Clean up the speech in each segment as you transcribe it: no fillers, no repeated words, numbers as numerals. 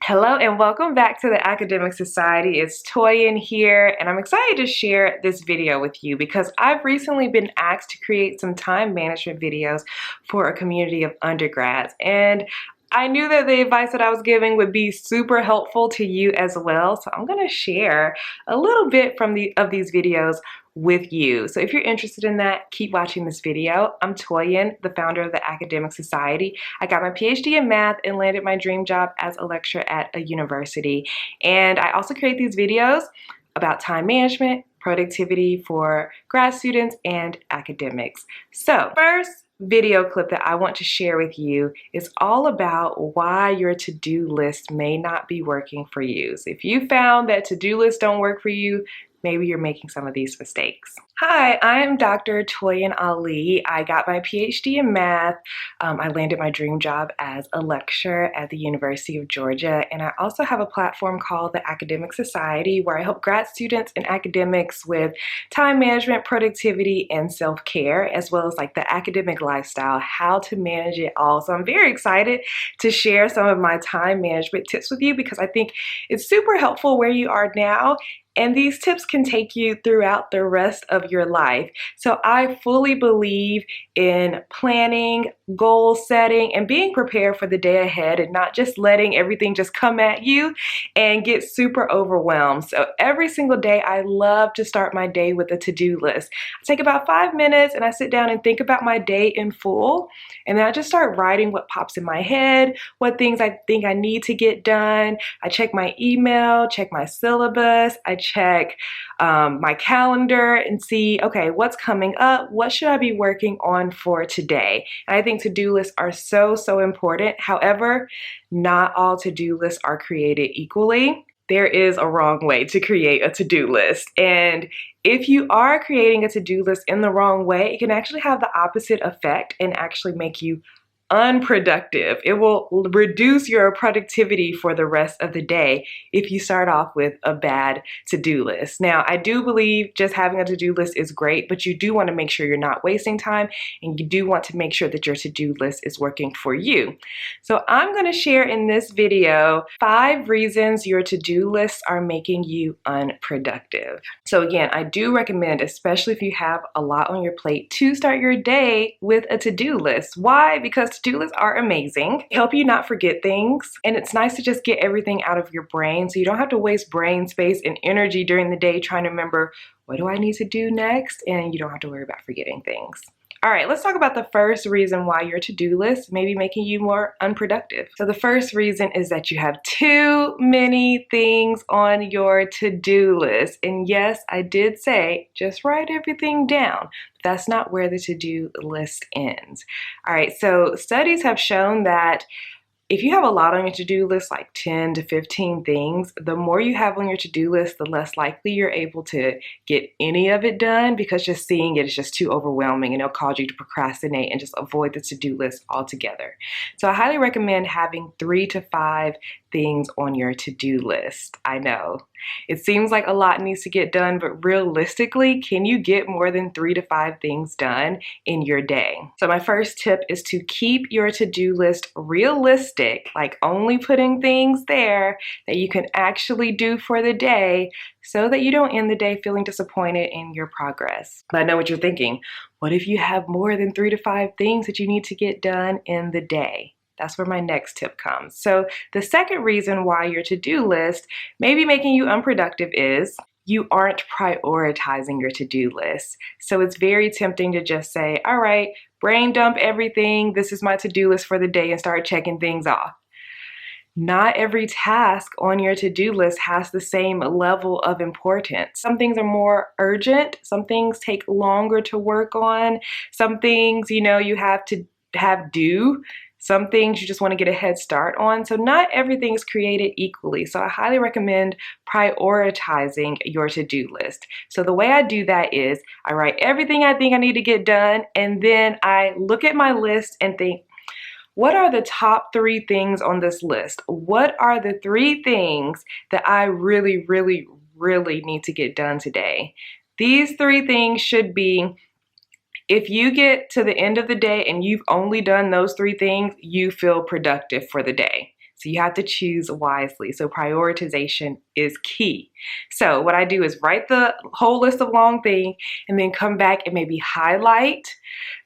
Hello and welcome back to the Academic Society. It's Toyin here, and I'm excited to share this video with you because I've recently been asked to create some time management videos for a community of undergrads. And I knew that the advice that I was giving would be super helpful to you as well. So I'm going to share a little bit of these videos with you. So if you're interested in that, keep watching this video. I'm Toyin, the founder of the Academic Society. I got my PhD in math and landed my dream job as a lecturer at a university. And I also create these videos about time management, productivity for grad students and academics. So first video clip that I want to share with you is all about why your to-do list may not be working for you. So if you found that to-do lists don't work for you, maybe you're making some of these mistakes. Hi, I'm Dr. Toyin Ali. I got my PhD in math. I landed my dream job as a lecturer at the University of Georgia. And I also have a platform called the Academic Society where I help grad students and academics with time management, productivity, and self-care, as well as like the academic lifestyle, how to manage it all. So I'm very excited to share some of my time management tips with you because I think it's super helpful where you are now. And these tips can take you throughout the rest of your life. So I fully believe in planning, goal setting, and being prepared for the day ahead and not just letting everything just come at you and get super overwhelmed. So every single day, I love to start my day with a to-do list. I take about 5 minutes and I sit down and think about my day in full. And then I just start writing what pops in my head, what things I think I need to get done. I check my email, check my syllabus, I check my calendar and see, okay, what's coming up? What should I be working on for today? And I think to-do lists are so important. However, not all to-do lists are created equally. There is a wrong way to create a to-do list. And if you are creating a to-do list in the wrong way, it can actually have the opposite effect and actually make you unproductive. It will reduce your productivity for the rest of the day if you start off with a bad to-do list. Now, I do believe just having a to-do list is great, but you do want to make sure you're not wasting time and you do want to make sure that your to-do list is working for you. So I'm going to share in this video 5 reasons your to-do lists are making you unproductive. So again, I do recommend, especially if you have a lot on your plate, to start your day with a to-do list. Why? Because to-do lists are amazing, help you not forget things, and it's nice to just get everything out of your brain so you don't have to waste brain space and energy during the day trying to remember, what do I need to do next? And you don't have to worry about forgetting things. All right, let's talk about the first reason why your to-do list may be making you more unproductive. So the first reason is that you have too many things on your to-do list. And yes, I did say, just write everything down. That's not where the to-do list ends. All right, so studies have shown that if you have a lot on your to-do list, like 10 to 15 things, the more you have on your to-do list, the less likely you're able to get any of it done because just seeing it is just too overwhelming and it'll cause you to procrastinate and just avoid the to-do list altogether. So I highly recommend having 3 to 5 things on your to-do list. I know it seems like a lot needs to get done, but realistically, can you get more than 3 to 5 things done in your day? So my first tip is to keep your to-do list realistic, like only putting things there that you can actually do for the day so that you don't end the day feeling disappointed in your progress. But I know what you're thinking. What if you have more than 3 to 5 things that you need to get done in the day? That's where my next tip comes. So the second reason why your to-do list may be making you unproductive is you aren't prioritizing your to-do list. So it's very tempting to just say, all right, brain dump everything. This is my to-do list for the day and start checking things off. Not every task on your to-do list has the same level of importance. Some things are more urgent. Some things take longer to work on. Some things, you have to have due. Some things you just want to get a head start on. So not everything is created equally. So I highly recommend prioritizing your to-do list. So the way I do that is I write everything I think I need to get done, and then I look at my list and think, what are the top 3 things on this list? What are the 3 things that I really need to get done today? These 3 things should be, if you get to the end of the day and you've only done those 3 things, you feel productive for the day. So you have to choose wisely. So prioritization is key. So what I do is write the whole list of long things and then come back and maybe highlight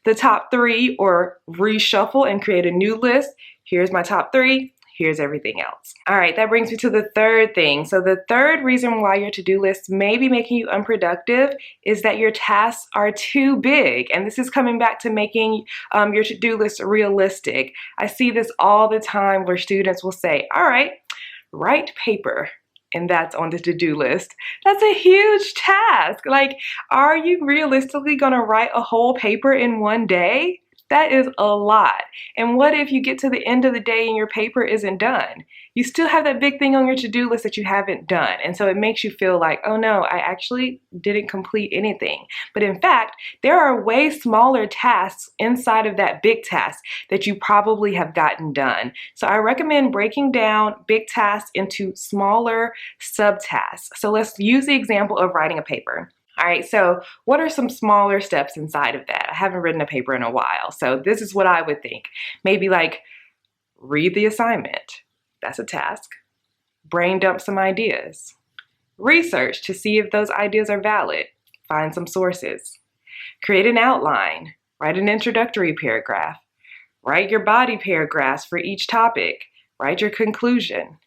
the top 3 or reshuffle and create a new list. Here's my top 3. Here's everything else. All right, that brings me to the third thing. So the third reason why your to-do list may be making you unproductive is that your tasks are too big. And this is coming back to making your to-do list realistic. I see this all the time where students will say, all right, write paper. And that's on the to-do list. That's a huge task. Like, are you realistically gonna write a whole paper in one day? That is a lot. And what if you get to the end of the day and your paper isn't done? You still have that big thing on your to-do list that you haven't done. And so it makes you feel like, oh no, I actually didn't complete anything. But in fact, there are way smaller tasks inside of that big task that you probably have gotten done. So I recommend breaking down big tasks into smaller subtasks. So let's use the example of writing a paper. All right, so what are some smaller steps inside of that? I haven't written a paper in a while, so this is what I would think. Maybe like read the assignment. That's a task. Brain dump some ideas. Research to see if those ideas are valid. Find some sources. Create an outline. Write an introductory paragraph. Write your body paragraphs for each topic. Write your conclusion.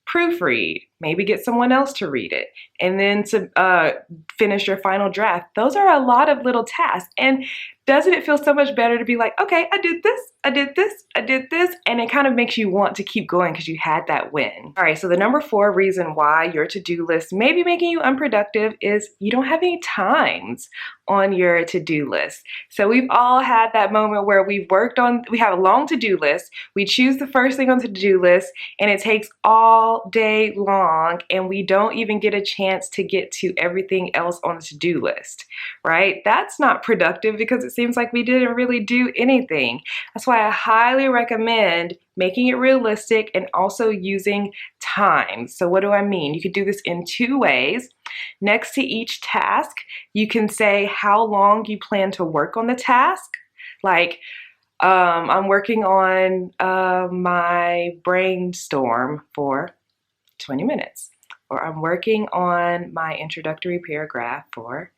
Proofread, maybe get someone else to read it, and then to finish your final draft. Those are a lot of little tasks. And doesn't it feel so much better to be like, okay, I did this, I did this, I did this, and it kind of makes you want to keep going because you had that win. All right, so the number 4 reason why your to-do list may be making you unproductive is you don't have any times on your to-do list. So we've all had that moment where we have a long to-do list, we choose the first thing on the to-do list, and it takes all day long, and we don't even get a chance to get to everything else on the to-do list, right? That's not productive because it seems like we didn't really do anything. That's why I highly recommend making it realistic and also using times. So what do I mean? You could do this in 2 ways. Next to each task, you can say how long you plan to work on the task. Like, I'm working on my brainstorm for 20 minutes, or I'm working on my introductory paragraph for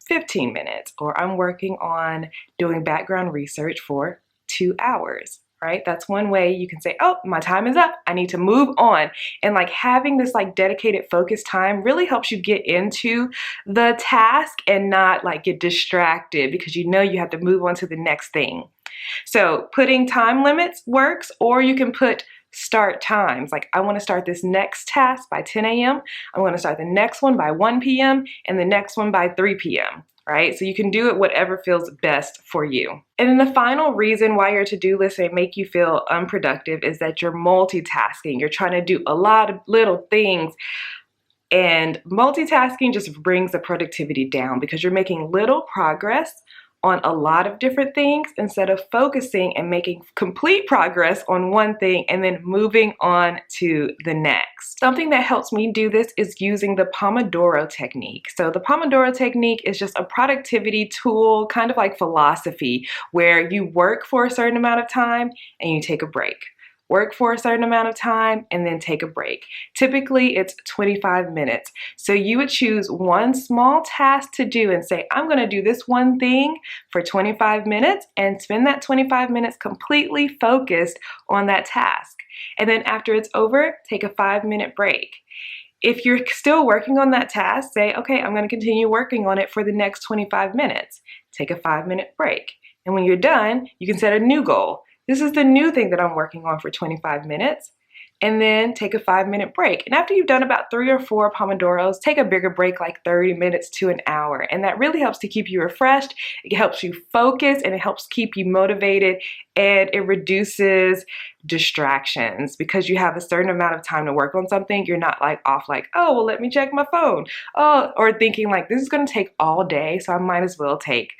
15 minutes, or I'm working on doing background research for 2 hours, right? That's one way you can say, oh, my time is up, I need to move on. And like having this like dedicated focus time really helps you get into the task and not like get distracted because you know you have to move on to the next thing. So putting time limits works, or you can put start times. Like, I want to start this next task by 10 a.m. I'm going to start the next one by 1 p.m. and the next one by 3 p.m. Right? So you can do it whatever feels best for you. And then the final reason why your to-do list may make you feel unproductive is that you're multitasking. You're trying to do a lot of little things. And multitasking just brings the productivity down because you're making little progress on a lot of different things instead of focusing and making complete progress on one thing and then moving on to the next. Something that helps me do this is using the Pomodoro technique. So the Pomodoro technique is just a productivity tool, kind of like philosophy, where you work for a certain amount of time and you take a break. Work for a certain amount of time and then take a break. Typically it's 25 minutes. So you would choose one small task to do and say, I'm gonna do this one thing for 25 minutes and spend that 25 minutes completely focused on that task. And then after it's over, take a 5-minute break. If you're still working on that task, say, okay, I'm gonna continue working on it for the next 25 minutes. Take a 5-minute break. And when you're done, you can set a new goal. This is the new thing that I'm working on for 25 minutes, and then take a 5-minute break. And after you've done about 3 or 4 Pomodoros, take a bigger break, like 30 minutes to an hour. And that really helps to keep you refreshed. It helps you focus and it helps keep you motivated, and it reduces distractions because you have a certain amount of time to work on something. You're not like off like, oh, well, let me check my phone. Oh, or thinking like, this is gonna take all day, so I might as well take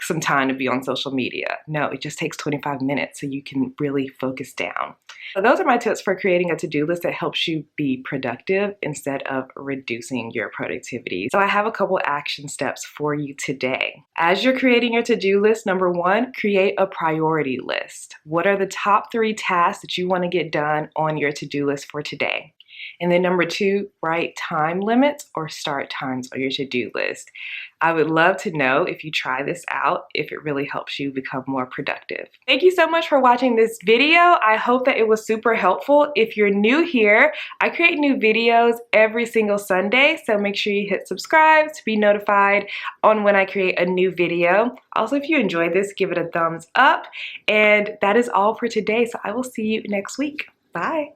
some time to be on social media. No, it just takes 25 minutes so you can really focus down. So those are my tips for creating a to-do list that helps you be productive instead of reducing your productivity. So I have a couple action steps for you today. As you're creating your to-do list, number one, create a priority list. What are the top 3 tasks that you want to get done on your to-do list for today? And then number two, write time limits or start times on your to-do list. I would love to know if you try this out, if it really helps you become more productive. Thank you so much for watching this video. I hope that it was super helpful. If you're new here, I create new videos every single Sunday, so make sure you hit subscribe to be notified on when I create a new video. Also, if you enjoyed this, give it a thumbs up. And that is all for today, so I will see you next week. Bye.